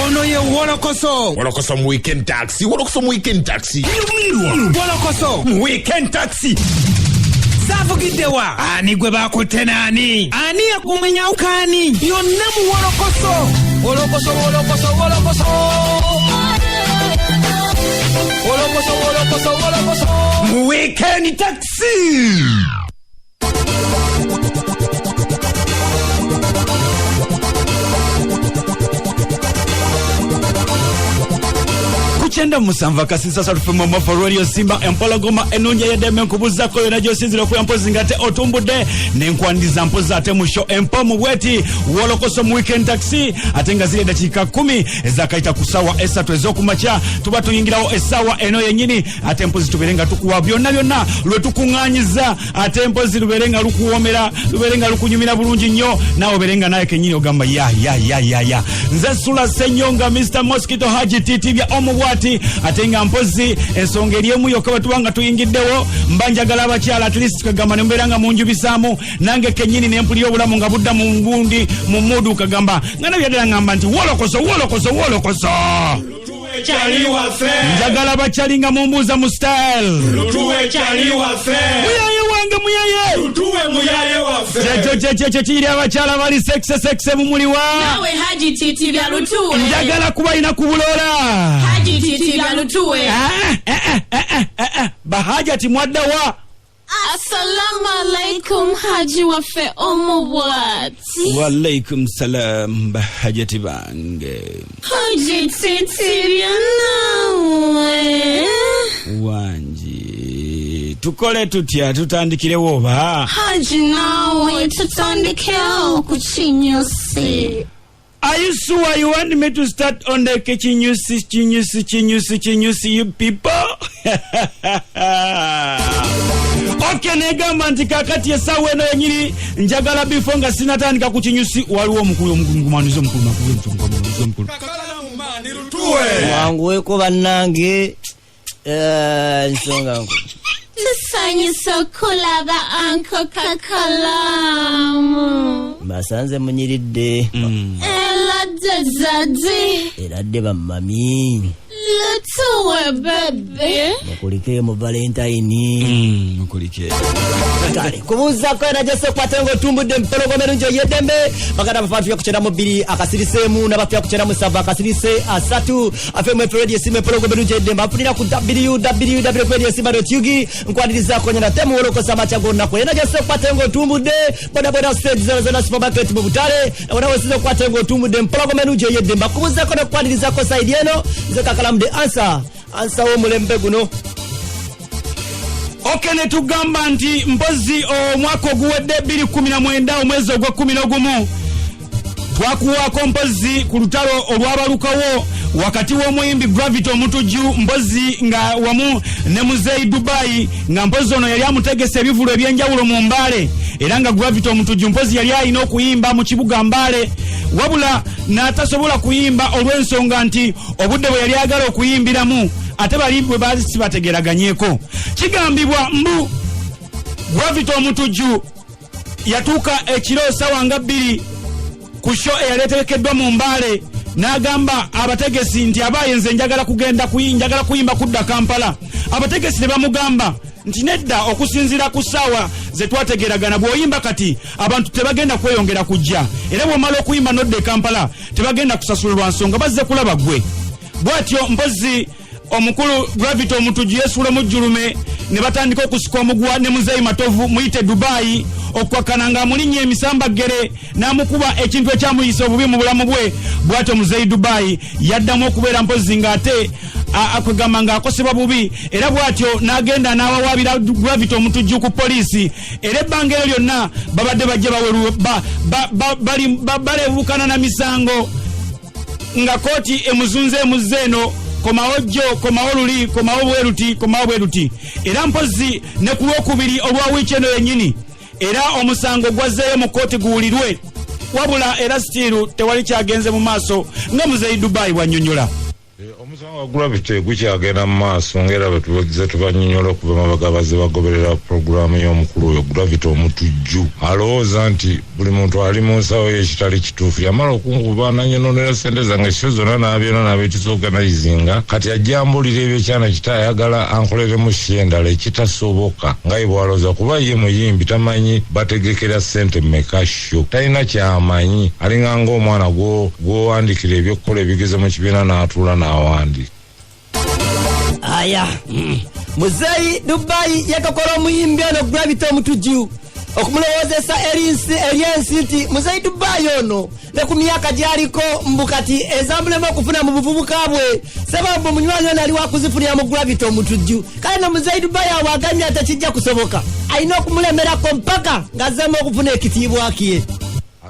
ono ye Wolokoso. Wolokoso mu weekend taxi. Wolokoso mu weekend taxi. Wolokoso mu weekend taxi. Savugidewa ani gwe bakutenani ani yakumenya ukani yonna mu Wolokoso. Wolokoso Wolokoso Wolokoso Wolokoso Wolokoso Wolokoso mu weekend taxi. Chenda musanva kasisa salufemo mofo radio Simba empologoma enunja yedeme nkubuza ko yona josinzira ku empozi ngate otumbude nenkwandiza mpoza ate musho empo mu bweti Wolokoso mu weekend taxi atenga zile dakika 10 ezakaita kusawa esatu ezokumacha tuba tuyingirawo esawa eno yenyini ate empozi tuberenga tukuwa byonna lwe tukunganyiza ate empozi luberenga lukuwomera luberenga lukunyumira bulungi nnyo nawo berenga naye kenyini ogamba ya nze Sula Senyonga Mr Mosquito Haji titibya omubwati atenga mpozi ensonga eriemu yokka batubanga tuyingiddewo mbanjagala abakyala at least kagamba ne mberanga munju bisaamu nange kenyini ne mpulira obulamu nga budda mu ngundi mu mudu kagamba ngana byadala ngamba nti Wolokoso Chali wafe njagala bachalinga mumbuza mu style lutuwe chali wafe muyaye wange muyaye lutuwe muyaye wafe checho chiri abachala bali sexe mumuliwa nawe Haji titi bya lutuwe njagala kuba ina kubulola Haji titi bya lutuwe bahajati mwaddawa. Assalamu alaikum Haji wafe omubwati. Wa alaikum salam bahajati bange. Haji titi nawe wanji tukole tutya tutandikire woba Haji nawe tutandike kuchinyusi. Are you sure you want me to start on the chinyusi you people? Okay, negamba nti kakati esawa eno yenyini njagala before nga sinatandika ku kinyusi waliwo omukulu omugumanizo omukulu wangu weko bannange nsonga nko Tusanyusa kulaba anko kakalamu basanze munyiridde eladde zadi eradde bamami lutuwe bebe mukulike mu Valentine mukulike kale kubuza ko na jese kwatengo tumbudde mpologomero nje yedembe bagada bafatu yakuchera mu 2 akasirisemu nabafya yakuchera mu 7 akasirise asatu afemwe radio sime pologomero nje yedembe afunira ku www.radiosima.ug nkwadiriza ko nyana temu Wolokoso amachago na ko na jese kwatengo tumbudde boda stage 00 supermarket mu Butale wana wesizo kwatengo tumbudde mpologomero nje yedembe kubuza ko na kwadiriza ko side eno zekakala the answer wo mulembe guno. Okay, netugamba nti mpozi omwaka oguwedde 2019 omwezi ogwa 11 twakuwako mpozi ku lutalo olwabalukawo wakati w'omuyimbi Gravity Omutuju mpozi nga wamu ne Muzeyi Dubai nga mpozi ono yali amutegese ebivulo ebyenjawulo mu Mbale era nga Gravity Omutuju mpozi yali alina okuyimba mu kibuga Mbale wabula n'atasobola kuyimba olw'ensonga nti obudde bwe yali agala okuyimbiramu ate bali bwe baasi bategeraganyeko kigambibwa mbu Gravity Omutuju yatuuka ekiro sawa nga 2 ku show eyaletekeddwa mu Mbale n'agamba abategesi nti abaye nze njagala kuyimba kudda Kampala abategesi ne bamugamba nti nedda okusinzira ku ssaawa ze twategeragana bw'oyimba kati abantu tebagenda kweyongera kujja era bw'omala okuyimba nodde Kampala tebagenda kusasulirwa nsonga bazze kulaba gwe bw'atyo mpozi omukulu Gravity Omutuju yesuula mu jjulume ne batandika okusika omugwa ne Muzeyi Matovu muyite Dubai okwakana nga mulinnye emisambagere n'amukuba ekintu ekyamuyisa obubi mu bulamu bwe bw'atyo Muzeyi Dubai yaddamu okubeera mpozi ng'ate akugamba ng'akosebwa bubi era bw'atyo n'agenda n'abawaabira Gravity Omutuju ku poliisi era ebbanga eryo lyonna babadde bajja balebukana na misango nga kooti emuzunze eno komawo luli komawo bweruti era mpozi ne ku lwokubiri olwa wiiki eno yennyini era omusango gwazeeyo mu kooti guwulirwe wabula era stiru tewali kyagenze mu maaso nga Muzeyi Dubai bw'annyonnyola. Omusango wa Gravity gukyagenda mu maaso ng'era bwe tubanyonnyola okuva mabega bazze bagoberera pulogulaamu y'omukulu oyo Gravity omutujju alowooza nti buli muntu ali mu nsawo y'ekitali kituufu yamala okunkuba nanyononera ssente zange sio zonna n'abyona n'abekisorganizinga kati ajjambulira ebyekyana kita ayagala ankoleremu endala ekitasoboka nga ye bw'alowooza kuba ye muyimbi tamanyi bategekera ssente mmeka sho talina kyamanyi alinga ng'omwana gw'owandikira ebyokkola ebigeze mu kibiina n'atuula n'awandika. Aya Muzeeyi Dubai yakakola omuyimbi ono Gravity omutujju okumulowoozesa eryensi nti Muzeeyi Dubai ono ne ku myaka gyaliko mbukati ezambulemu okufuna mu buvubuka bwe sababu munywanyi ono ali wakuzifunira mu Gravity omutujju kale no Muzeeyi Dubai awo agamye ate kijja kusoboka alina okumulemerako mpaka ng'azzeemu okufuna ekitiibwa kye.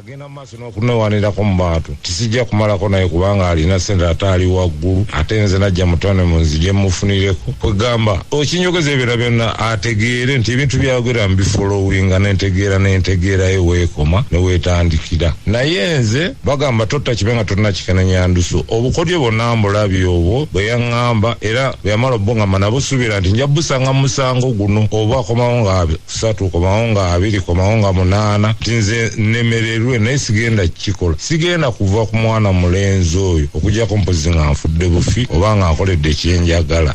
Agenda maaso n'okunewanirako mu bantu tisijja kumalako naye kubanga alina ssente ate ali waggulu ate nze najja mutone mu nzije mufunireko kwegamba okinyogeza ebira byonna ategeere nti ebintu byagera mbifolowinga nentegeerayo weekoma ne weetandikira naye nze bagamba totta kibe nga tolina kikenenya ndusu obukodyo bwonna mbulabye obwo bwe yaŋŋamba era bwe yamala obbongamba nabo suubira nti nja busanga musango guno oba akomawo nga 3 komawo nga 2 komawo nga 8 nti nze nemererwe naye sigenda kikola sigenda kuva ku mwana mulenzi oyo okujjako mpozi nga nfudde bufi oba nga nkoledde kyenjagala.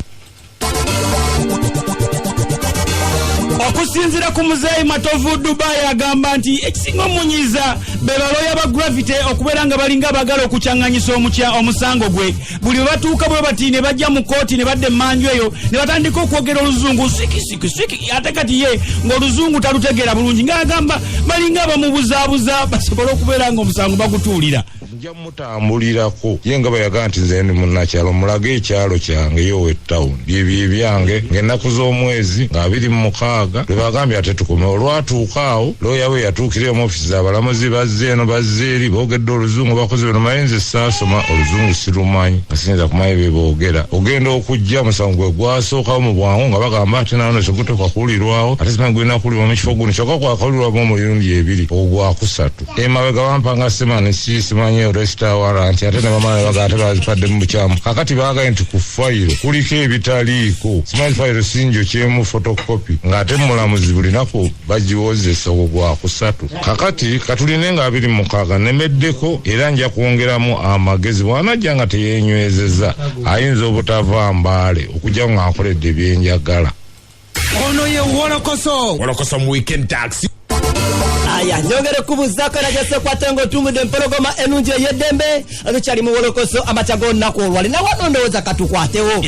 Okusinzira ku Muzeeyi Matovu Dubai agamba nti ekisinga omunyiza be baloya ba Gravity okubeera nga balinga abagala okukyanganyisa omusango gwe buli batuuka bwe bati ne bajja mu kooti ne badde emmanju eyo ne batandika okwogera oluzungu swiki ate kati ye ng'oluzungu talutegeera bulungi ng'agamba balinga abamubuzaabuza basobole okubeera nga omusango bagutuulira. Nja mutambulirako ye nga bayaga nti nze ndi munnakyalo mulage ekyalo kyange yowe town byebyo byange ng'ennaku z'omwezi nga 26 lwe bagambye ate tukome olwatuuka awo looya we yatuukira mu ofisi z'abalamuzi bazze eno bazze eri boogedde oluzungu bakozi bino naye nze saasoma oluzungu sirumanyi nga siyinza kumanyi bye boogera ogenda okujja musango gwe gwasookawo mu bwangu nga bagamba ate naano teguteekwa kuwulirwawo ate simanyi gulina kuwulirwa mu kifo guno kyokka gwakawulirwamu omulundi 2 ogwakusatu emabega bampanga semani simanyi Resta warranty ate ne bamala baga ate bazipadde mu bukyamu kakati baagaye nti ku fayiro kuliko ebitaliiko simanyi fayiro sinjo kyemu photocopy ng'ate mulamuzi bulinaku bagiwozesa ogwakusatu kakati katuline nga 26 nemeddeko era nja kwongeramu amagezi bwanajja nga teyeenywezeza ayinza obutava mbaale okujja nga nkoledde byenjagala. Ono ye Wolokoso mu Weekend Taxi. Aya nyongere kubuzaako era gyose kwatenga otumudde empologoma enungi ey'eddembe tukyali mu Wolokoso amatago nnaku olwali nawe nondowooza katukwatewo.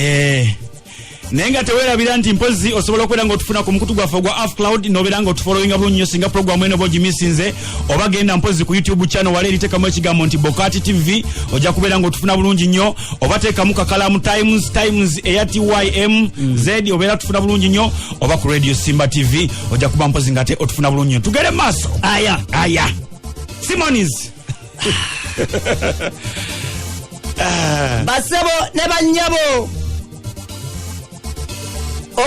Naye nga teweerabira nti mpozi osobola okubeera ng'otufuna ku mukutu gwaffe ogwa Half Cloud n'obeera ng'otufollowinga bulungi nnyo singa pulogulaamu eno bw'ogimisinze oba genda mpozi ku YouTube channel wala eriteekamu ekigambo nti Bokati TV ojja kubeera ng'otufuna bulungi nnyo oba teekamu kakalamu times eya TYM Z obeera tufuna bulungi nnyo oba ku Radio Simba TV ojja kuba mpozi ng'ate otufuna bulungi nnyo tugere maaso. Aya Simonis basebo ne bannyabo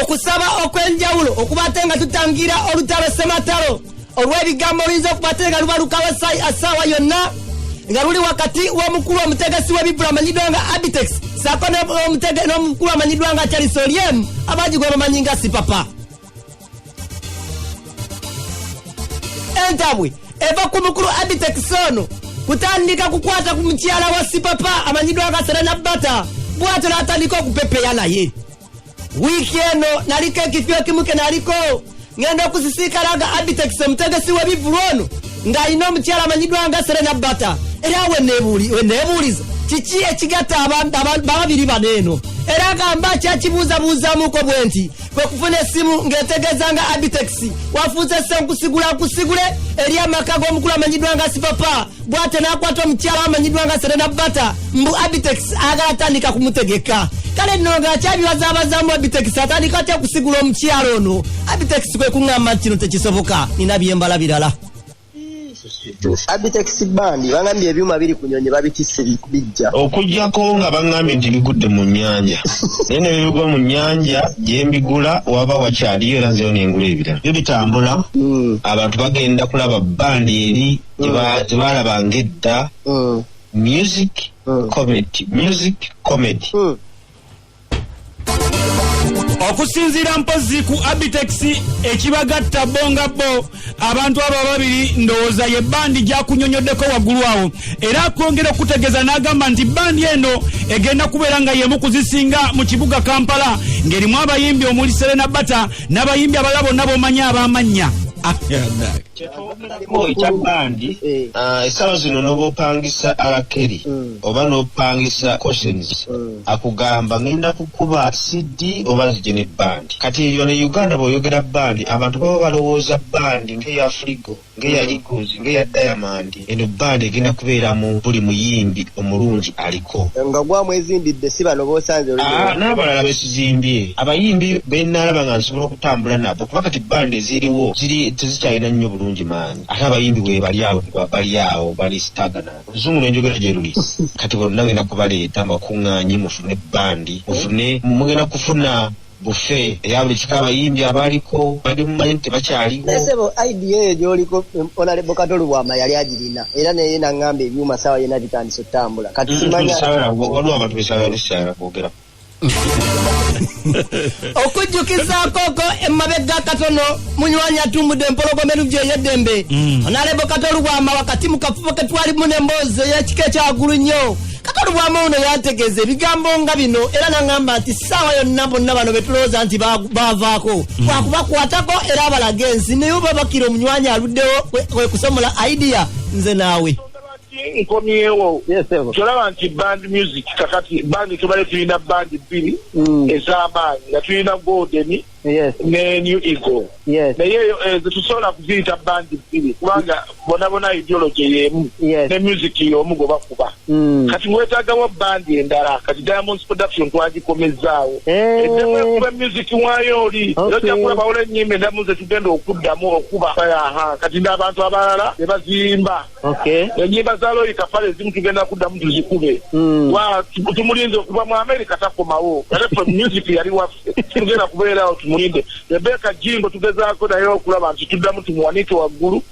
okusaba okwenjawulo okubate nga tutangira olutalo sematalo olw'ebigambo oluyinza okubate nga lubalukawo assaawa yonna nga luli wakati w'omukulu omutegesi w'ebibula amanyiddwa nga Abitex saako n'omukulu amanyiddwa nga Charles Oliem abangi gwe bamanyi nga Sipapa. Entabwe eva ku mukulu Abitex ono kutandika kukwata ku mukyala wa Sipapa amanyiddwa nga Serena Bata bw'atyo n'atandika okupepeya naye. Wiki eno naliko ekifyo ekimu ke naliko ngenda okusisiikalaga Abitex omutegesi w'ebivulu ono ng'alina omukyala amanyiddwa nga Serena Bata era weneebuuliza kiki ekigatta babiri bano eno era agamba kyakibuuzabuuzamuko bwe nti kwe kufuna essimu ng'etegeeza nga Abitex wafuuse nkusigule eri amaka g'omukulu amanyiddwa nga Sipapa bw'ate n'akwata omukyala amanyiddwa nga Serena Bata mbu Abitex agala atandika kumutegeka kale nno nga kyabibazaabazamu Abitex atandika atya okusigula omukyalo ono Abitex kwe kuŋŋamba kino tekisoboka nina byembala birala. Abitex bandi bangambye ebyuma biri ku nnyonyi babitisse bijja okujjako nga bangambye nti bigudde mu nnyanja naye ne bigwa mu nnyanja gye mbigula waba wakyaliyo era nzeyo nengula ebirala byo bitambula abantu bagenda kulaba bandi eri gye baalabanga edda music comedy. Okusinziira mpozi ku Abitex ekibagatta bonga bo abantu abo babiri ndowooza ye bandi gyakunyonyoddeko waggulu awo era akwongera okutegeeza n'agamba nti bandi eno egenda kubeera nga yemu kuzisinga mu kibuga Kampala ng'erimu abayimbi omuli Serena Bata n'abayimbi abalala bonna b'omanyi ab'amannya. Ekya bandi essaawa zino n'oba opangisa alakeri oba n'opangisa cautions akugamba ngenda kukuba CD oba nzije ne bandi. Kati eyo ne Uganda bw'oyogera bandi abantu baba balowooza bandi ng'eya Frigo ng'eya Eagles ng'eya Diamond. Eno bandi egenda kubeera mu buli muyimbi omulungi aliko nga gwamu ezimbidde si bano b'osanze n'abalala beesizimbye abayimbi bennaalaba nga nsobola okutambula nabo kuba kati bandi eziriwo tezikyalina nnyo bulungi maanyi ate abayimbi bwe bali awo bali stagana oluzungu n'enjogera gye luli kati bonna genda kubaleeta bakuŋŋaanyi mufune bandi mugenda kufuna bufe eya buli kika abayimbi abaliko bali mumanyi nti tebakyaliwo. Esebo idea eyo gy'oliko Honorable Katolu Bwama yali agirina era naye n'aŋŋamba ebyuma saawa yena bitandise okutambula kati simanya waliwo abantu besaala kwogera okujjukizaakoko emabega katono munywanyi atumbudde empologomenu gyeyedembe Honorable Katolu Bwama wakati mu kafubo ke twalimu n'emboozi ey'ekika ekyagulu nnyo. Katolu Bwama ono yantegeeza ebigambo nga bino era n'aŋŋamba nti ssaawa yonna bonna bano betulowooza nti baavaako wakubakwatako era abalaga ensi naye oba bakira omunywanyi aluddewo kwe kusomola idea nze naawe nkomyewo tolaba nti band music kakati bandi tubale tulina bandi bbiri ez'amaanyi nga tulina Golden ne New Eagle naye tetusobola kuziyita bandi bbiri kubanga bonabona ideology y'emu ne music y'omu gwe bakuba kati weetaagawo bandi endala kati Diamonds Production twagikomezaawo eddemwekuba music wayo oli era ojja kulabawola ennyimba endamu ze tugenda okuddamu okuba kati n'abantu abalala ne baziyimba ennyimba za Loyi Kafale ezimu tugenda kuddamu tuzikube tumulinze okuva mu America takomawo ate ffe music yali waffe tugenda kubeerawo mulinde Rebecca Jimbo tugezaako naye okulaba nti tuddamu tumuwanike waggulu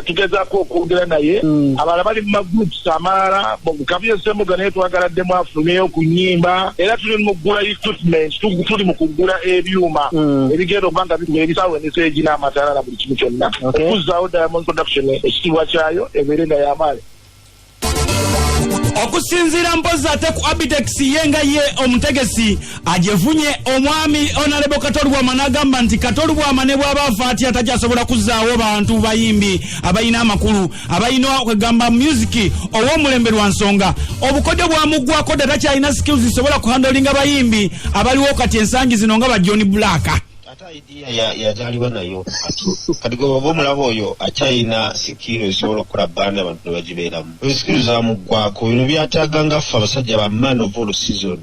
tugezaako okwogera naye abalala bali mu magroups amalala Kabuye Ssemuga naye twagaladdemu afuneyo ku nnyimba era tuli mu kugula equipment tuli mu kugula ebyuma ebigenda okuba nga bituwa ebisaawo eneseegi n'amatala na buli kimu kyonna okuzzaawo Diamond Production ekitiibwa kyayo ebeere nga y'amaanyi. Okusinziira mpozi ate ku Abitex yenga ye omutegesi ajefunye omwami Honorable Katolu Bwama n'agamba nti Katolu Bwama ne bw'aba afa atya takyasobola kuzzaawo bantu bayimbi abalina amakulu abalina okwegamba music ow'omulembe lwa nsonga obukodyo bwamuggwako dda takyalina skills zisobola kuhandolinga bayimbi abaliwo kati ensangi zino nga ba John Black. idea yazaliwa nayo kati goba omulaba oyo akyalina sikiro ezisobola okukola bandi abantu ne bagibeeramu sikiro zamuggwako bino byataaga nga ffe abasajja ba man of all season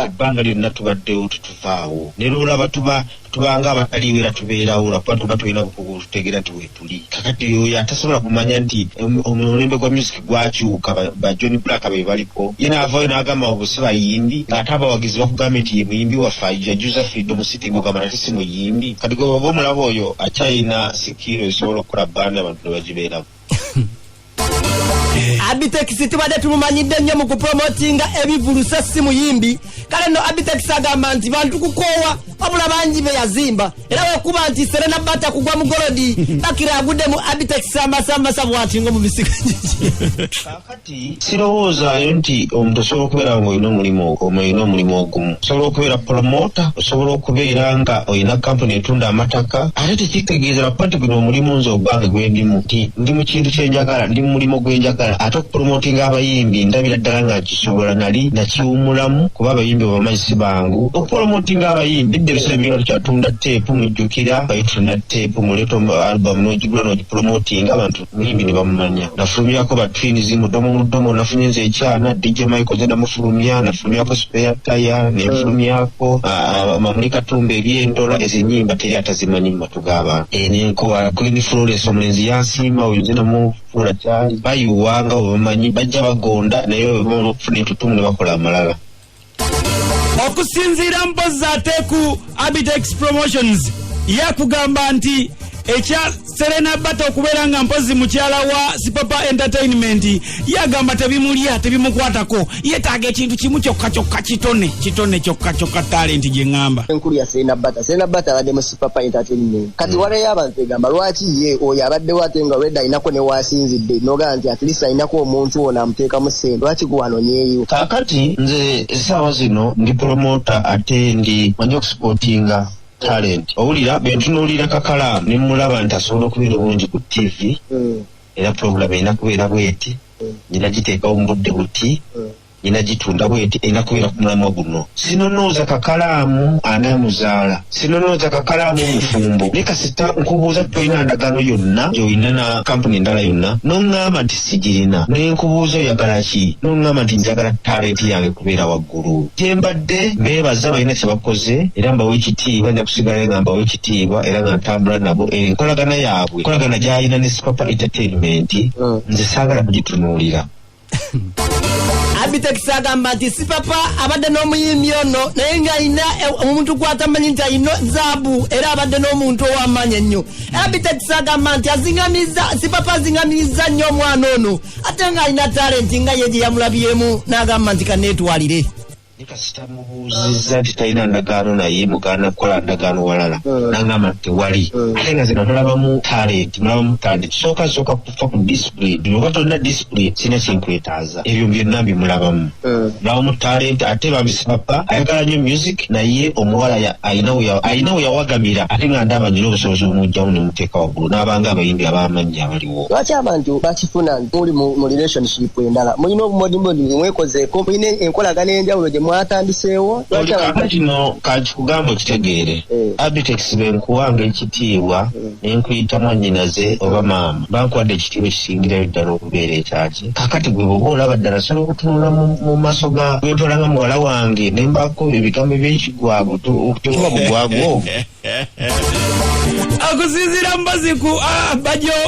ebbanga lyonna tubaddewo tetuvaawo ne lwolaba tubanga abataliwera tubeerawo lwakuba tuba tulina kutegeera nti weetuli kakati oyo atasobola kumanya nti omulembe gwa music gwakyuka ba John Black be baliko ye naavaayo n'agamba obusi bayimbi ng'ate abawagizi bakugambye nti ye muyimbi waffe ajuza freedom city ng'ogamba nati si muyimbi kati goba omulaba oyo akyalina sikiro ezisobola okukola bandi abantu ne bagibeeramu. Abitex tubadde tumumanyidde nnyo mu kupromotinga ebivulusa si muyimbi kale no Abitex agamba nti bantu kukoowa wabula bangi be yazimba era wekuba nti Serena Bata kugwa mu golodi bakira agudde mu Abitex ambasa bwati ngo mu bisiga kakati sirowoozaayo nti omuntu osobola okubeera nga olina omulimu ogumu osobola okubeera promota osobola okubeera nga olina kampuni etunda amataka ate tekitegeeza lwakuba nti guno omulimu nze ogwange gwendimu nti ndi mu kintu kyenjagala ndi mu mulimu gwenjagala ate okupromotinga abayimbi ndabira ddala nga kisobola nali nakiwumulamu kuba abayimbi bamanyi si bangu okupromotinga abayimbi dde ebiseera bingi tukyatunda teepu mujjukira bayitunda teepu muleeta album n'ogigula n'ogipromotinga abantu muyimbi ne bamumanya nafulumyako ba Twins mudomo nafunye nze ekyana DJ Michael ze namufulumya nafulumyako Spare Tire nenfulumyako Mamuli Katumba ebyendola ezo ennyimba teri atazimanyi mu matu g'abantu nenkola Queen Florence omulenzi yansiima oyo ze namufula kyali bayiwanga obamanyi bajja bagonda naye okufuna entutumu ne bakola amalala. Okusinziira mpozi ate ku Abitex Promotions yakugamba nti ekya Serena Bata okubeera nga mpozi mukyala wa Sipapa Entertainment yagamba tebimulya tebimukwatako yetaaga ekintu kimu kyokka kitone kyokka talent gye ngamba enkulu ya Serena Bata abadde mu Sipapa Entertainment kati walayo abantu egamba lwaki ye oyo abaddewo ate nga wedda alinako ne wasinzidde noga nti at least alinako omuntu ono amuteekamu ssente lwaki guwanonyeeyo kakati nze essaawa zino ndi promota ate ndi manyi okusipotinga talent owulira bentunuulira kakalaamu ne mulaba nti asobola okubeera obungi ku TV era program erina kubeera bweti nyina giteekawo mu budde buti nyina gitunda bweti erina kubeera ku mulamwa guno sinonooza kakalaamu anaamuzaala sinonooza kakalaamu omufumbo ne kasita nkubuuza tolina ndagaano yonna gy'olina na kampuni endala yonna n'oŋŋamba nti sigirina naye nkubuuza oyagala ki n'oŋŋamba nti njagala talenti yange kubeera waggulu gyembadde mbeebaza balina kye bakoze era mbawa ekitiibwa nja kusigala nga mbawa ekitiibwa era nga ntambula nabo enkolagana yaabwe enkolagana gy'alina ne Sipapa Entertainment nze saagala kugitunuulira Abitex agamba nti Sipapa abadde n'omuyimbi ono naye ng'alina omuntu gw'atamanyi nti alina zaabu era abadde n'omuntu ow'amaanyi ennyo. Abitex agamba nti Sipapa azingamiriza nnyo omwana ono ate ng'alina talenti nga ye gye yamulabyemu n'agamba nti kaneetwalire. Nikasita mubuuzizza nti talina ndagaano naye mugaana kukola ndagaano walala n'angamba nti tewali ate nga zino mulabamu talent sooka kufa ku discipline oba tolina discipline sina kyenkwetaaza ebyo byonna bimulabamu mulabamu talent ate bambi Sipapa ayagala nnyo music naye omuwala ayina we yawagamira ate nga ndaba nyina obusobozi obumugyamu ne muteeka waggulu n'abanga abayimbi ab'amannya abaliwo lwaki abantu bakifuna muli mu relationship endala mulina obumodimodi mwekozeeko mulina enkolagana enjawulo gye mwatandiseewo kakati no kakikugamba okitegeere Abitex benkuwanga ekitiibwa nenkuyita mwannyinaze oba maama bankuwadde ekitiibwa ekisingirayo ddala okubeera ekyaki kakati gwe bwoba olaba ddala sobola okutunula mu maaso ga gwentwala nga muwala wange ne mbaako ebigambo eby'ekigwago okutuuka bugwago okusinziira mbazi ku Bajo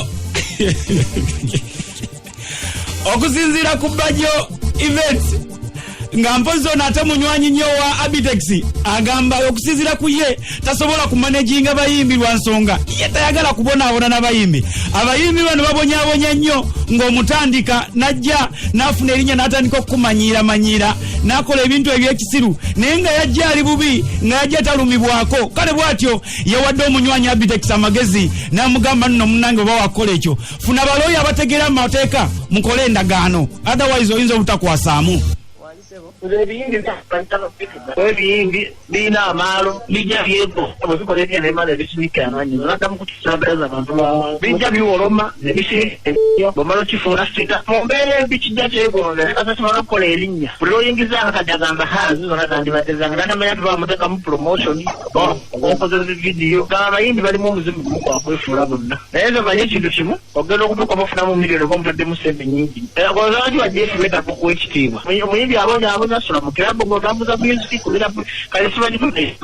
okusinziira ku Bajo event nga mpozi ono ate munywanyi nnyo wa Abitex agamba okusinziira ku ye tasobola kumanaginga bayimbi lwa nsonga ye tayagala kubonaabona n'abayimbi abayimbi bano babonyaabonya nnyo ng'omutandika najja n'afuna erinnya n'atandika okukumanyiiramanyiira n'akola ebintu eby'ekisiru naye nga yajja ali bubi nga yajja talumibwako kale bw'atyo yawadde omunywanyi Abitex amagezi n'amugamba nno munnange oba wakola ekyo funa balooyi abategeera amateeka mukole endagaano otherwise oyinza obutakwasaamu ebiyimbi birina amaalo bijja byego bwebikola ebya nemala ebisinika amanyi nadamu kutusambalaza abantu bijja biwoloma nebisinika bwomala okifuula sita mu mbeera embi kijja kyegondera kasa kimala okukola erinnya buli lwoyingizanga kati agamba hazi zona zandibaddezanga nanamanya tubamutekamu promotion okozesa vidiyo gaba abayimbi balimu omuzimu gumu gwakwefuula bonna naye nze manye ekintu kimu ogenda okutuuka bafunamu miliyoni oba omutaddemu sente nyingi lwaki wajja efubetako kuwa ekitiibwa omuyimbi abonya sula mukirabu ngotambuza music kubira kale sibanyi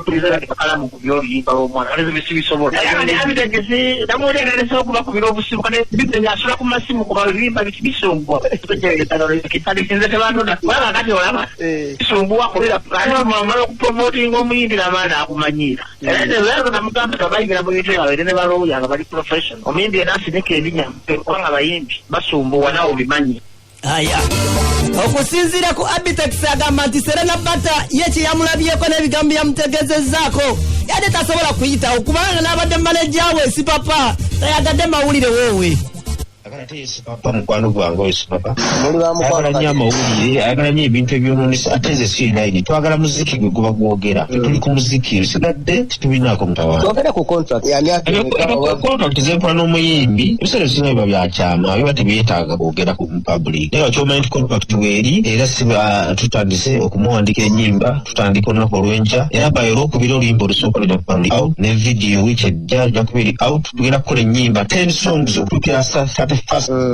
kuliza kati kakalamu kubyoli omwana kale bisibisobola Abitex namuleereresa okuba kubira obusibu kale bitenya asula ku masimu kuba bimba bisongwa kitalikinze tebanona wala kati olaba bisongwa kubira mama okupromotinga omuyimbi n'amaana akumanyira era lero namugamba tabayingira mu bintu byabwe ne balooya nga bali professional omuyimbi era asineka erinnya kubanga abayimbi basumbuwa nawo bimanyi aya okusinziira ku Abitex agamba nti Serena Bata ye kye yamulabyeko n'ebigambo yamutegezezaako yadde tasobola kuyitawo kubanga n'abadde manager we Sipapa tayagadde mawulire woowe Sipapa mukwano gwange oyo Sipapa ayagala nnyo amawulire ayagala nnyo ebintu ebyononesa ate nze sirinaini twagala muziki gwe guba gwogera tuli ku muziki sigadde titubinaako mutawaana contract zenkola n'omuyimbi ebiseera ebisinga biba byakyama biba tebyetaaga kwogera ku public naye wakyomanyi nti contract weeri era tutandise okumuwandika ennyimba tutandika olunaku olw'enkya era bayo olwokubiri oluyimba olusooka lujja kuba luli out ne video wiiki ejja lujja kuba eri out tugenda kukola ennyimba 10 songs okutuukira 31st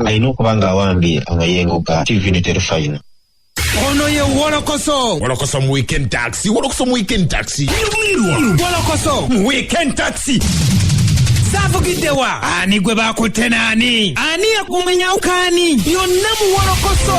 alina okuba ng'awambye amayengo ga TV ne terefayina ono ye wolokoso mu weekend taxi wolokoso mu weekend taxi zavugiddewa ani gwe bakutte naani ani yakumenya ukani yonna mu wolokoso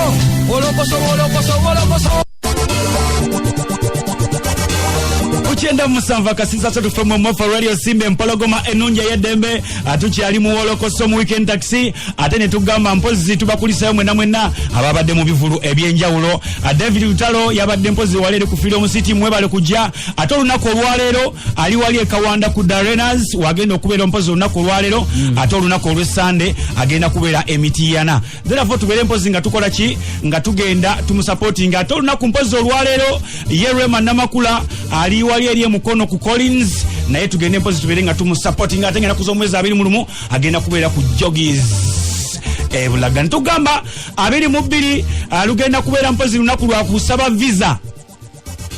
kenda musanva kasisa satu from Mofa Radio Simbe Mpologoma enunja yedembe atukyali mu Wolokoso mu weekend taxi ate ne tugamba mpozi tubakulisa mwena ababadde mu bivulu ebyenjawulo. David Lutalo yabadde mpozi walere ku Freedom City mwebale kujja ate olunaku olwaleero ali wali ekawanda ku Darenas wagenda okubeera mpozi olunaku olwaleero ate olunaku olw'Sunday agenda kubeera Emitiana. Therefore tubeere mpozi nga tukola ki nga tugenda tumusupporting ate olunaku mpozi olwaleero Yerema Namakula ali wali eri mukono ku Collins naye tugende mpozi tubeere nga tumusupporting ate ngenda kuza omwezi 21 agenda kubeera ku Joggies Bulaga. Ntugamba 22 alugenda kubeera mpozi lunaku lwa kusaba visa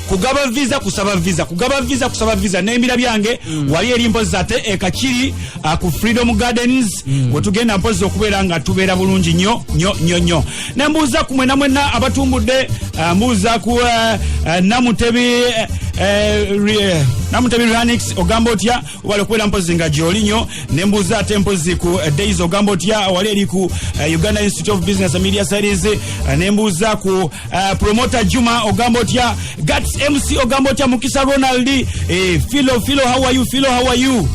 kugaba visa kusaba visa kugaba visa kusaba visa n'embira byange wali eri mpozi ate ekakiri ku Freedom Gardens wetugenda mpozi okubeera nga tubeera bulungi nnyo nembuuza ku mwena abatumbudde mbuuza ku Namutebi Ranix ogamba otya wali okubeera mpozi nga Jolinyo nembuuza ate mpozi ku Days ogamba otya wali eri ku Uganda Institute of Business and Media Studies nembuuza ku Promoter Juma ogamba otya Gats MC ogamba otya Mukisa Ronald Philo how are you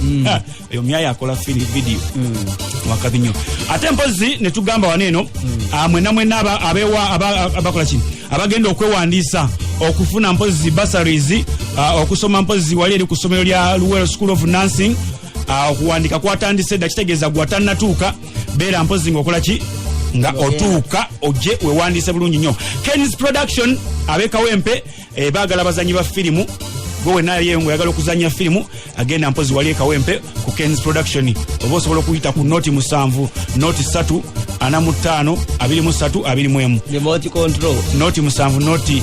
yo myaya akola video wakabinyo ate mpozi ne tugamba waneno mwena abewa abakola kino abagenda okwewandiisa okufuna mpozi bursaries okusoma mpozi wali eri ku ssomero lya Luwero School of Nursing okuwandika kwatandise dakitegeeza gwatannatuuka beera mpozi ngokola ki nga otuuka oje wewandiise bulungi nnyo. Ken's Production abekawempe baagala bazanyi ba firimu gwe naye ngo yagala okuzanya firimu agenda mpozi wali ekawempe ku Ken's Production oba osobola okuyita ku noti 7 noti 3 45 23 21 remote control noti 7 noti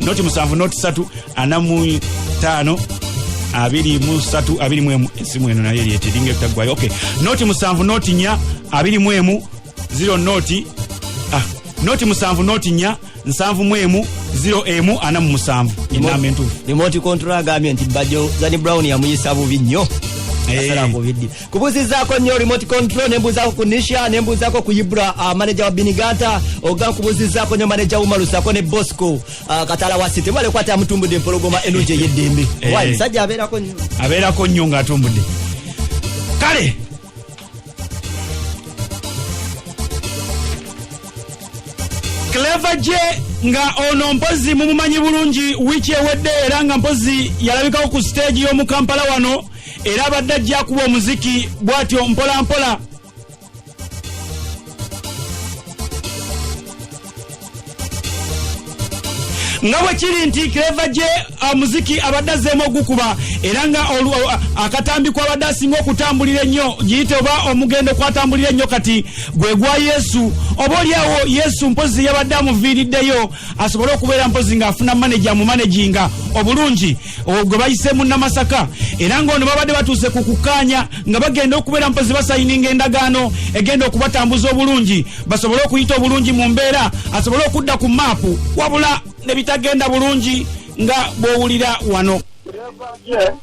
noti 7 noti 3 45 23 21 simu eno naye yetedinge kutagwayo. Okay, noti 7 noti 4 21 0 noti noti 7 noti 4 7 0 ana 7 inamentu remote control agambye nti Bajo Zani Brown yamuyisa bubi nnyo kubuzizaako nnyo remote control nembuzaako ku Nisha nembuzaako ku Ibra manager wa Binigata oga kubuzizaako nnyo manager Umalusako ne Bosco Katala wa City wale kwata mutumbudde Mpologoma enuje yeddembe wali sajja abeerako nnyo nga atumbudde kale Clever J nga ono mpozi mumumanyi bulungi wiki ewedde era nga mpozi yalabikawo ku stage y'omu Kampala wano era abadde ajja kuba omuziki bw'atyo mpola mpola. Nga bwe kiri nti Clever J muziki abadde azzeemu ogukuba era nga akatambi kwabadde asinga okutambulira ennyo giyite oba omugendo kwatambulira ennyo kati gwe gwa Yesu oba oliawo Yesu mpozi yabadde amuviiriddeyo asobole okubeera mpozi ng'afuna manager mu managinga obulungi gwe bayise mu Namasaka era ng'ono babadde batuuse ku kukkaanya nga bagenda okubeera mpozi basayininga endagaano egenda okubatambuza obulungi basobole okuyita obulungi mu mbeera asobole okudda ku maapu wabula ne bitagenda bulungi nga bw'owulira wano.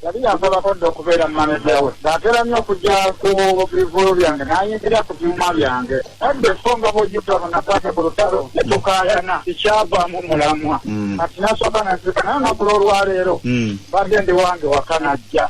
yali yansaba kodde okubeera manager we atera nnyo okujja ku bivulu byange n'ayingira ku byuma byange edde songa bwogitabo nakwate ku lutalo netukaayana kikyavaamu mulamwa kati nasooka nasika naye nakula olwaleero badde ndi wange wakanajja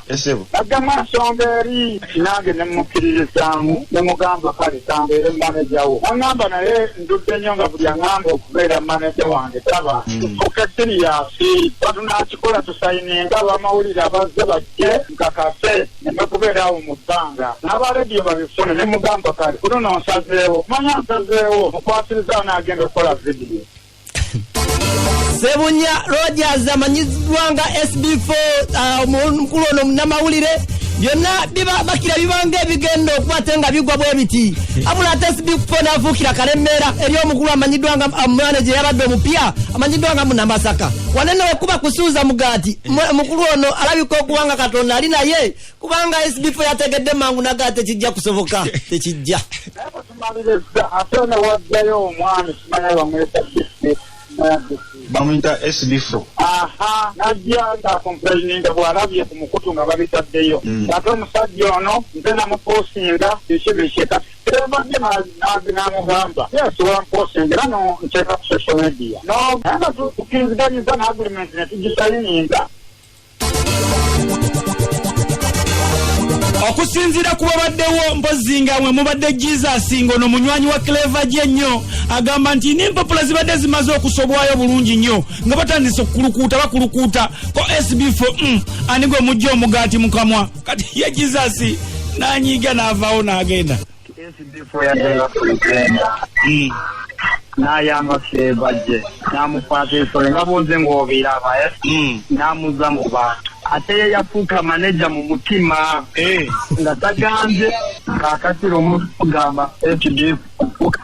addamu ensonga eri nange nemukkiririzaamu nemugamba kale kambeere manager wo aŋŋamba naye ndudde nnyo nga buli aŋŋamba okubeera manager wange taba tufuuke siriyasi batunakikola tusayininga bamawulire abazze bajje nkakase nekubeerawo mu bbanga n'abalediyo babifune ne mugamba kale kuno nsazeewo manya nsazeewo mukwatiriza n'agenda okukola vidiyo. Sebunya Rogers amanyizibwa nga SB4 omukulu ono munnamawulire byonna biba bakira bibanga ebigendo okukwate nga bigwa bwe biti abula ate SB4 n'afuukira kalemmeera eri omukulu amanyiddwa nga manager yabadde omupya amanyiddwa nga Munamasaka wanene okuba kusuuza mugaati omukulu ono alabika okubanga Katonda ali naye kubanga SB4 yategedde mangu nagaate kijja kusoboka tekijja ate ne waddayo omwami simanya bamweta bamuyita SB4 najja ng'akomplaininga bw'alabye ku mukutu nga babitaddeyo ate omusajja ono nze namuposinga biki kati ebadde n'amugamba yesobola muposinga era no nteeka ku social media no nga tukkiriziganyiza n'agreement ne tugisayininga okusinziira ku babaddewo mpozi nga mwe mubadde Jesus ngono munywanyi wa Clever J nnyo agamba nti n'empapula zibadde zimaze okusobwayo bulungi nnyo nga batandise bakulukuuta ko SB4 ani gwe mujja omugaati mu kamwa kati ye Jesus n'anyiiga n'avaawo n'agenda SB4 yagenda kulugenda n'ayamba Clever J n'amukwata ensole nga bonze ng'obiraba n'amuzza mu bantu ate ye yafuuka maneja mu mutima nga tagambye kakatiro omuntu kugamba SB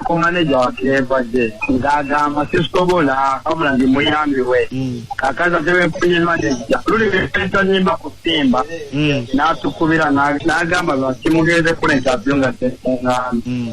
ko maneja wa Clever J ng'agamba sisobola wabula ndi muyambiwe kakaza tewe mpunye maneja luli bepenta nyimba kusimba n'atukubira n'agamba lwakimugeze kuleta byonga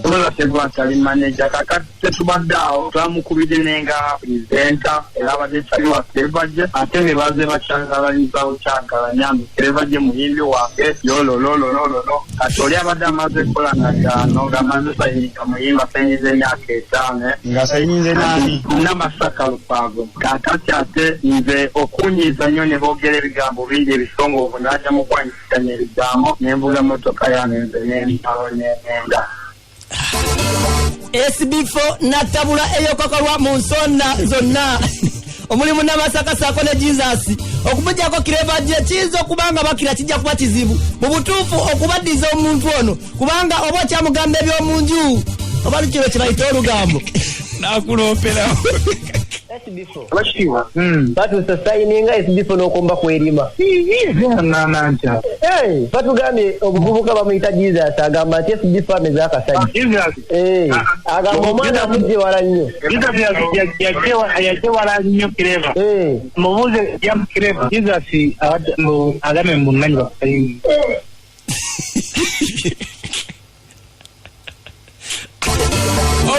tobola tegwatali maneja kakati tetubaddeawo twamukubide nenga presenta era abadde tali wa Clever J ate ne baze bakyangalanyizaawo kyangalanyambi Clever J muyimbi wange yolololololo kati oli abadde amaze kola nagano ng'amaze sayinika muyimba sayinyinza emyaka 5 nga sayinyinze nani Namasaka Lukwago kakati ate nze okunyiiza nnyo ne boogera ebigambo bingi ebisongovu n'ajja mu kwanyisitanya ebigambo n'envuga motoka yange nze n'embaawo n'enenda SB4 natabula eyokokolwa mu nsonda zonna omulimu Namasaka Sako ne Jesus okumugyako Clever J kiyinza okubanga bakira kijja kuba kizibu mu butuufu okubaddiza omuntu ono kubanga oba kyamugamba ebyomunju oba lukiro kibayita olugambo nakuloopera SB4 bashiwa batusa sayininga SB4 n'okomba kwerima nananja batugambye obuvubuka bamuyita Jesus agamba nti SB4 ameze akasajja agamba omwana amujje wala nnyo yajje wala nnyo Clever mubuuze yamu Clever Jesus agame munnanyi bakasayini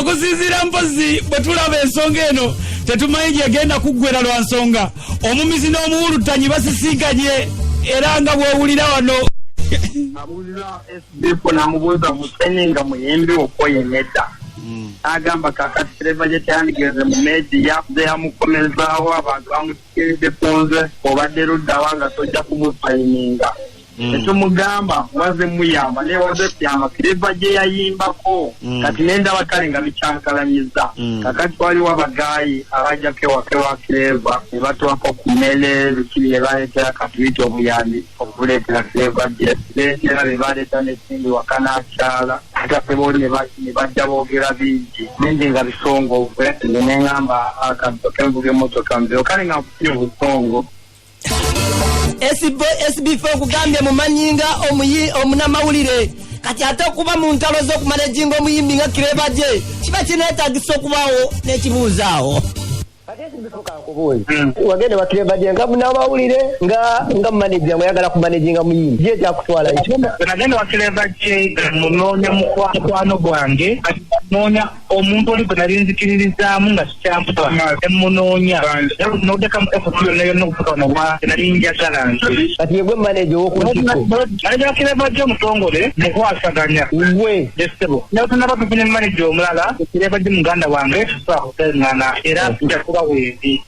okusinziira mpozi bwe tulaba ensonga eno tetumanyi gyegenda kuggwera lwa nsonga omumizi n'omuwulutanyi basisinkanye era nga bwewulira wano abuulira SB4 n'amubuuza musenyi nga muyimbi okwoyemedda agamba kakati Clever J teyandigeze mu media ze yamukomezaawo abantu bamusikiridde kunze obadde luddawa nga tojja kumusayininga etumugamba waze muyamba ne waze pyama Clever J yayimbako kati nenda bakale nga bicyankalanyiza kakati wali wabagayi abajja kewa Clever ne batwako kumele bikiri baletera katwito obuyambi okuleetera Clever J leetera bebaleeta n'esindi wakana akyala ate boli ne bajja boogera bingi bingi nga bisongovu neŋŋamba akabutoke mvuge motoka mbeo kale nga nkufunye obusongo SB4 kugambye mumanyinga omunamawulire kati ate okuba mu ntalo z'okumanejinga omuyimbi nga Clever J kiba kineetagisa okubaawo n'ekibuuzaawo wagende wa Clever J nga munamawulire nga manager mwayagala kumanejinga muyimbi je kyakutwala ekyo nagenda wa Clever J munoonya mukwano gwange noonya omuntu oli gwe nali nzikiririzaamu nga kikyamputa emunoonya nodeka mukafuku yonna yonna okufuka wano nali njagala nti kati yegwe manager ow'okuntiko manager wa Clever J omutongole mukwasaganya gwe yesebo naye tunaba tufunye manager omulala Clever J muganda wange tusakuteŋŋana era njakuba wendi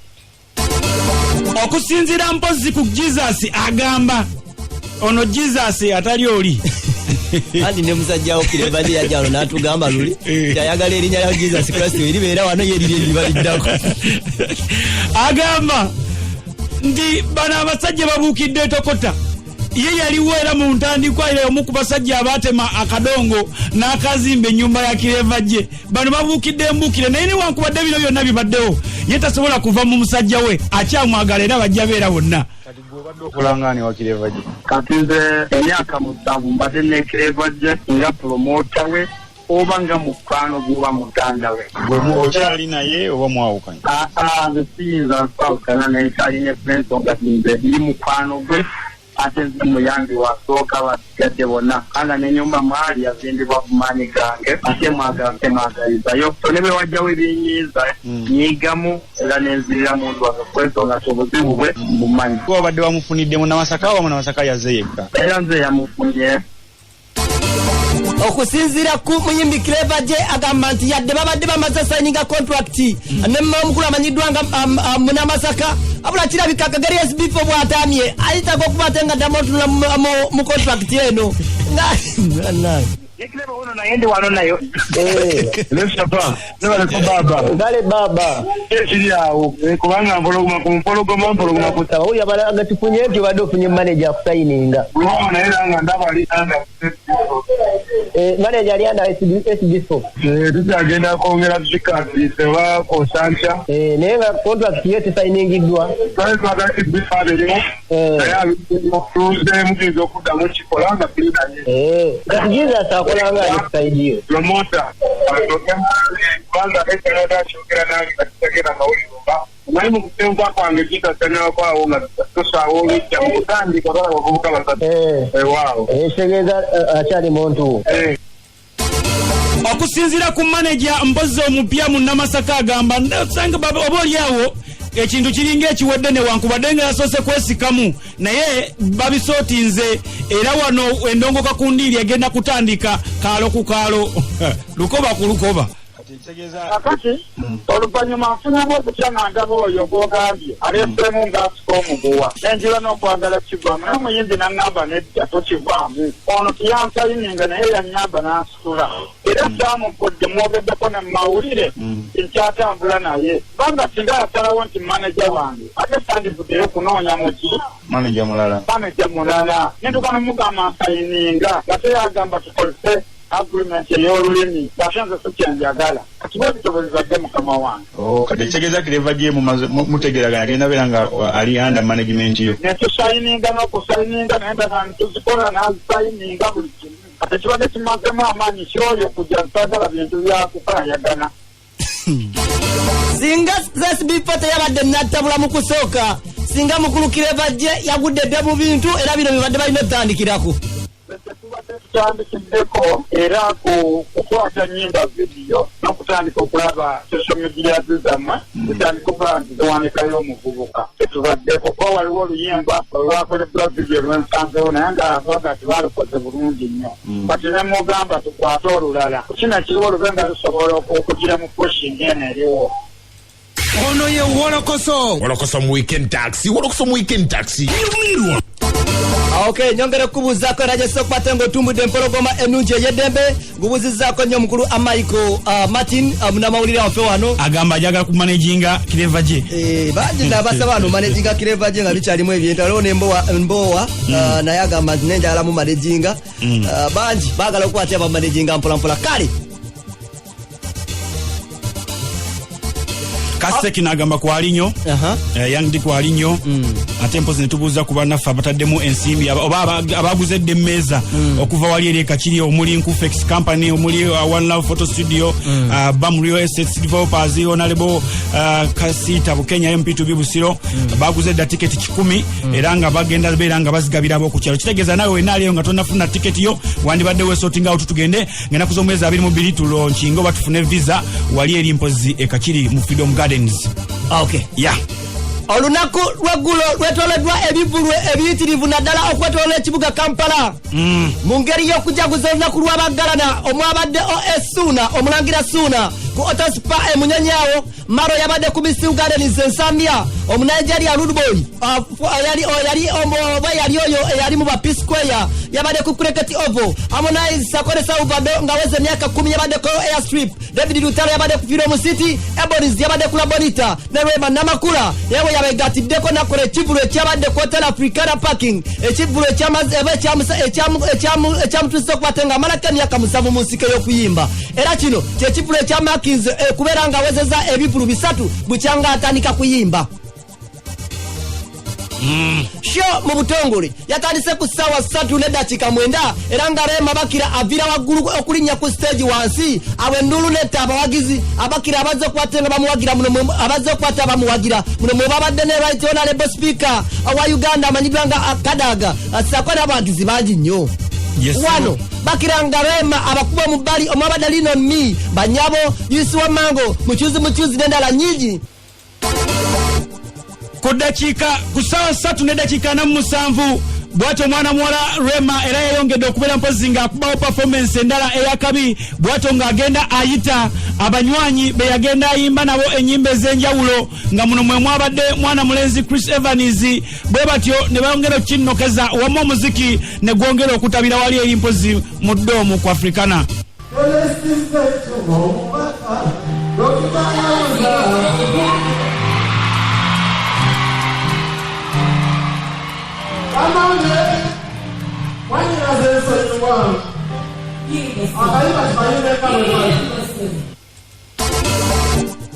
okusinziira mpozi ku Jesus agamba ono Jesus atali oli andi ne musajjawo Clever J yajalo n'atugamba luli yayagala erinnya lya Jesus Kristo eribeera wano yeriri eribaliddako agamba nti bano abasajja babuukidde etokota ye yaliwo era mu ntandikwa era omu ku basajja abaatema akadongo n'akazimba ennyumba ya Clever J bano babuukidde embuukire naye ne wankubadde bino byonna bibaddewo ye tasobola kuva mu musajja we akyamwagala era bajja beera bonna okulangani wa Clever J kati nze emyaka 7 mbadde ne Clever J nga promota we oba nga mukwano guba muganda we gwe okyali naye oba mwawukanye nze siyinza nkwawukana naye kyalina friends nga nze ndi mukwano gwe ate nze muyange wasooka basigadde bonna anga n'ennyumba mwali yazimbibwa ku maanyi gange ate mwagala temwagalizayo so ne bwe wajjawo ebinyiiza nyigamu era nenzirira muntu wange kwensonga ti obuzibu bwe mumanyi obadde wamufunidde mu Namasaka oba mu Namasaka yazze yekka era nze yamufunye okusinziira ku muyimbi Clever J agamba nti yadde babadde bamaze sayininga contract ne omukulu amanyiddwa nga Munamasaka abula kirabika Kagari SB4 bw'atamye ayitako okuba ate nga tamotula mu contract eno Ngai. Nikileba uno na yendi wano nayo. Lesa pa. Neba le baba. Ngale baba. Chiri yawo. Kubanga mpologoma Kutawa uya bala agatufunye enti wado funye manager akusayininga. Uona ila anga ndaba ali anga. Manager ali anda SB4. Tutagenda kwongera tukikati sewa kosancha. Nenga contract yetu sayiningidwa. Kale twagati bifadde. Tuze mukizo kudamu kikolanga pilina. Katijiza sakolanga alikusaidia. Promoter. Kwanza ekera chokera nani katika mawili. Mwalimu kutemba kwange kita tena kwa unga tusawo cyamutandi kwa kuvuka batatu. Wow. Shegeza achali muntu. Okusinzira ku manager Mbozi omupya mu Namasaka agamba sanga baba oboli yawo ekintu kiringa ekiwedde ne wankubadenga yasose kwesikamu naye babisootinze era wano endongo kakundiri agenda kutandika kaalo ku kaalo lukoba ku lukoba. Akati oluvanyuma afunyamu okutyanga ndaba oyo gwogambye alesemu ngaasika omuguwa nenjira n'okwagala kivaamu naye omuyimbi n'angamba nedda tokivaamu ono tiyansayininga naye yanyamba n'ansitula era saamukodde mwogeddeko ne mumawulire nkyatambula naye banga singa yasalawo nti manaja wange ate sandivuddeyo kunoonya muki manaja mulala nentuka nomugamba nsayininga ate yagamba tukozese agreement y'olulimi bashanze sokyanjagala kiba bitobozadde mukama wange kati kitegeeza kireva gye mutegeragana agenda beera nga ali under management yo netusayininga n'okusayininga naye tuzikola n'azisayininga buli kimu kati kibadde kimazemu amaanyi kyoyo kujja ntagala bintu byakukayagana singa SB4 teyabadde nattabula mu kusooka singa mukulu kireva gye yagudde dde mu bintu era bino bibadde balina okutandikirako tutandikiddeko era kukwata nyimba vidiyo n'okutandika okulaba social media zammwe tutandika okuba nti ziwanikayo omuvubuka tetubaddeko kuba waliwo oluyimba olwakoleddwa vidiyo lwensanzewo naye nga abaga tibalukoze bulungi nnyo kati ne mugamba tukwate olulala kukina kiriwo olube nga tusobola okugira mu pushing eno eriwo. Ono ye Wolokoso mu weekend taxi. Okay, nyongere kubuzaako era gyeso okukwata ng'otumbudde empologoma ennungi ey'eddembe gubuzizaako nnyo mukulu Michael Martin munamawulire waffe wano agamba ajagala ku managinga kireva gye bangi nabasaba wano managinga kireva gye nga bikyalimu ebintu aliwo nembowa naye agamba nti nenjagala mu managinga bangi baagala okukwata aba managinga mpolampola kale Kaseki nagamba kwali nnyo Young D kwali nnyo ate mpozi netubuuza ku bannaffe abataddemu ensimbi oba abaguze edde emmeeza okuva wali eri ekakiri omuli Nkufex Company omuli One Love Photo Studio Bam Real Estate Developers Honorable Kasita Bukenya MP2B Busiro baguze edda tiketi 10 era nga bagenda beera nga bazigabira abo ku kyalo kitegeeza nawe wenaaliyo nga tonafuna tiketi yo wandibadde wesorting out tugende ngenda kuza omwezi 22 tulonkinga oba tufune visa wali eri mpozi ekakiri mu Freedom Gardens. Okay. Yeah. Olunaku lweggulo lwetoleddwa ebivulu ebiyitirivu naddala okwetoolola ekibuga Kampala mu ngeri y'okujaguza olunaku lw'abaggalana omwabadde Ssuuna omulangira Ssuuna ku Otospa emunyonyawo Maro yabadde ku Misiu Gardens Nsambya omunayigeria Rudboy yali oyo eyali mu Peace Square yabadde ku Cricket Oval Harmonize Sakore Sauvado nga weze emyaka 10 yabadde ku Airstrip David Lutalo yabadde ku Freedom City Ebonies yabadde ku La Bonita ne Rema Namakula yewe yabegatiddeko nakola ekivulu ekyabadde ku Hotel Africana Parking ekivulu ekyamutuse okukwata nga amalako emyaka 7 mu nsiko y'okuyimba era kino kyekivulu ekyamakins kubeera nga awezeza ebivulu 3 bukyanga atandika kuyimba. Show mu butongole yatandise ku ssaawa 3:09 era nga Rema Bakira avira waggulu okulinnya ku stage wansi abendulu netta abawagizi abakira abazze okwatenga bamuwagira muno abazze okwata bamuwagira muno mwe babadde ne right honorable speaker wa Uganda amanyidwa nga Kadaga asako n'abagizi bangi nnyo. Yes, wano bakiranga Rema abakuba mu bbali omwabadde lino mi banyabo Yusi wa Mango mukyuzi n'endala nyingi ku dakiika ku ssaawa 3:47 bwato mwana muwala Rema era yayongedde okubeera mpozi ng'akubawo performance endala eyakabi bwato ng'agenda ayita abanywanyi be yagenda ayimba nabo ennyimba ez'enjawulo nga muno mwe mwabadde mwana mulenzi Chris Evans bwe batyo ne bongera okukinnokeza wamu omuziki ne gwongera okutabira wali eri mpozi mu ddoomu ku Africana.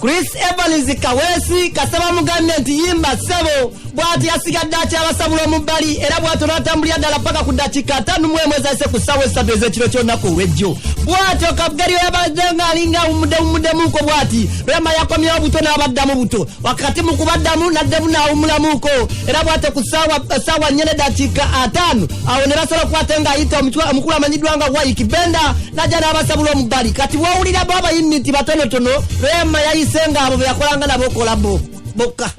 Chris Evans Kawesi kasaba mugande nti yimba sebo bwati yasigadde akyabasabula omubbali era bwato n'atambulira ddala paka ku dakiika 5 mwezi ayise ku ssaawa 3 ez'ekiro ky'olunaku olw'ejjo bwatyo Kabgariyo yabadde ng'alinga umudemuko bwati Rema yakomyewo buto n'abaddamu buto wakati mu kubaddamu n'addemu n'awumulamuko era bwatyo ku ssaawa 4 dakiika 5 awo ne basobola okukwata ng'ayita omukulu amanyiddwa nga Waiki Benda n'ajja n'abasabula omubbali kati wowulira bo abayimbi nti batonotono Rema yayise ng'abo be yakolanga nabo kolabo bokka.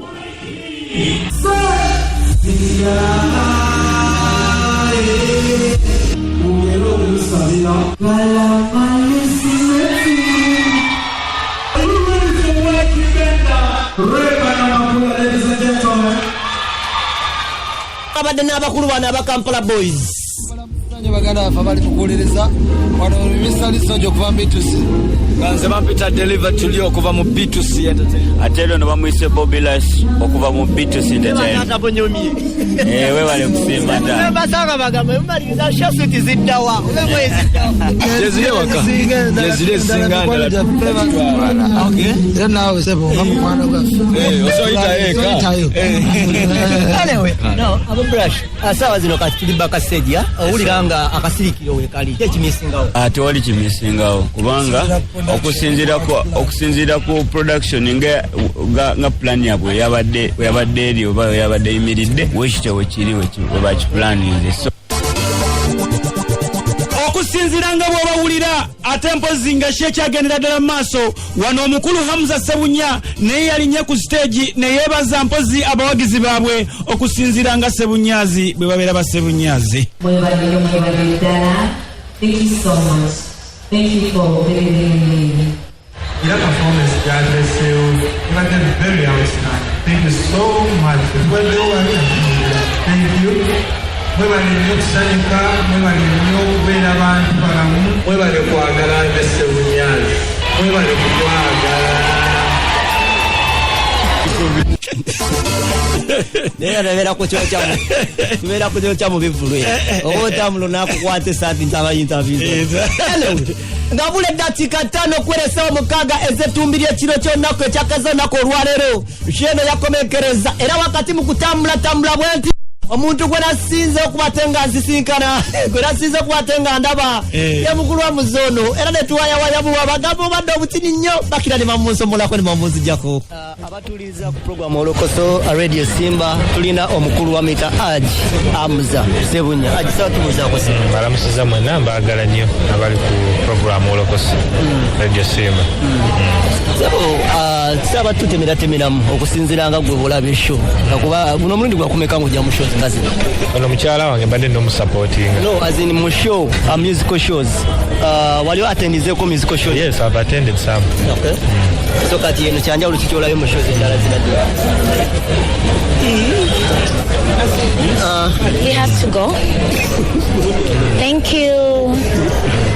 Abadde n'abakulu bano aba Kampala Boys baganda bafa bali mukuwuliriza wano Mr. Lisojo okuva mu B2C ganze bampita deliver tulio okuva mu B2C ate ero no bamuyise Bobby Lash okuva mu B2C entertainment we wale kusimba nda basanga bagamba maliza shasuti ziddawa mwezi jezile waka jezile singanda okay then now sebo ngamukwana kwa osoita eka anyway no abo brush asawa zino katulibaka stage owuliranga akasirikiro wekali ekimisingawo ate wali kimisingawo kubanga okusinzira ku production nga plan yabwe yabadde eri oba yabadde yimiridde wekitewe kiri weba kiplaninze so okusinzira nga bw'obawulira ate mpozi nga kyekyagenda ddala mu maaso wano omukulu Hamza Sebunya naye yalinye ku stage ne yeebaza mpozi abawagizi baabwe okusinzira nga Sebunyazi bwe babeera ba Sebunyazi. Mwebale ddala. Thank you so much. Thank you for being Your performance, God bless you. You are very outstanding. Thank you so much. Thank you. Mwebale nnyo okusanyuka, mwebale nnyo okubeera abantu balamu, mwebale kwagala Sebunyazi, mwebale kukwagala. Nera nabera ku kyo kya mu bivulwe obotamulo nakukwate santi ntaba interview ngabule dakiika 5 kweresa omukaaga ezetumbiri ekiro ky'onnaku ekyakaza onnaku olwaleero sheno yakomekereza era wakati mu kutambula bwenti omuntu gwe nasinze okubatenga nzisinkana gwe nasinze okubatenga ndaba ye mukulu wa muzono era ne tuwayawaya buwa bagamba obadde obutini nnyo bakira ne bamunsomolako ne bamunzijjako abatuuliriza ku programu Olokoso Radio Simba tulina omukulu wa mita Haji Hamza Sebunya Haji sawa tumuzaako Simba balamusiza mwena mbaagala nnyo abali ku programu Olokoso Radio Simba saba tutemeratemeramu okusinziranga gwe olaba esho kuba guno omulundi gwakumeka ng'ojja mu shows ngazi ono mukyala wange mbadde nomusupportinga no as in mu show musical shows waliwo attendizeeko musical shows yes I've attended some okay so kati eno kyanjawulo kikyolayo mu shows endala zinadde he has to go. Thank you.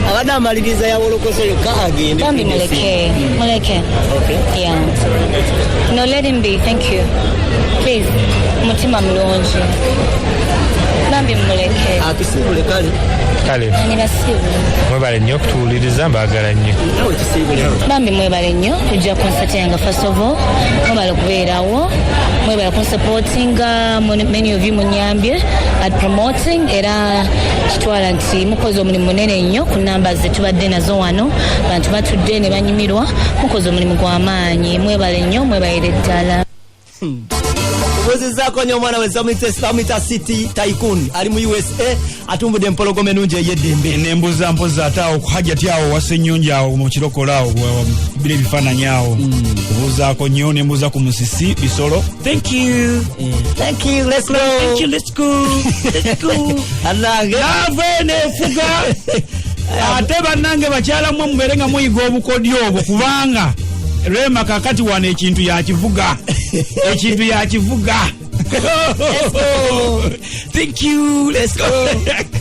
Abada amaliriza ya Olokoso yokka agende. Bambi muleke. Okay. Yeah. No, let him be. Thank you. Please. Mutima mulungi. Bambi muleke. Atusibule kale. Mwebale nnyo okutuwuliriza mbaagala nnyo. Bambi mwebale nnyo kujja kunsatinga first of all. Mwebale kubeerawo. Mwebale kunsupportinga many of you munyambye at promoting era kitwala nti mukozi omulimu munene nnyo ku numbers zetubadde nazo wano bantu batudde ne banyumirwa mukozi omulimu gw'amaanyi mwebale nnyo mwebalire ddala. Wezezako nyo mwana wezamita City Tycoon ali mu USA atumbudde empologoma enungi eyeddembe nembuza mpoza ataawo hajati awo wasenyonja awo mu kirokolaawo bile bifaananyi awo kubuuzaako nnyo nembuza ku musisi bisolo. Thank you let's go anange nave nefuga ate bannange bakyala mwe mubeere nga muyiga obukodyo obwo kubanga Rema kakati wano ekintu yakivuga ekintu yakivuga. Thank you, let's go.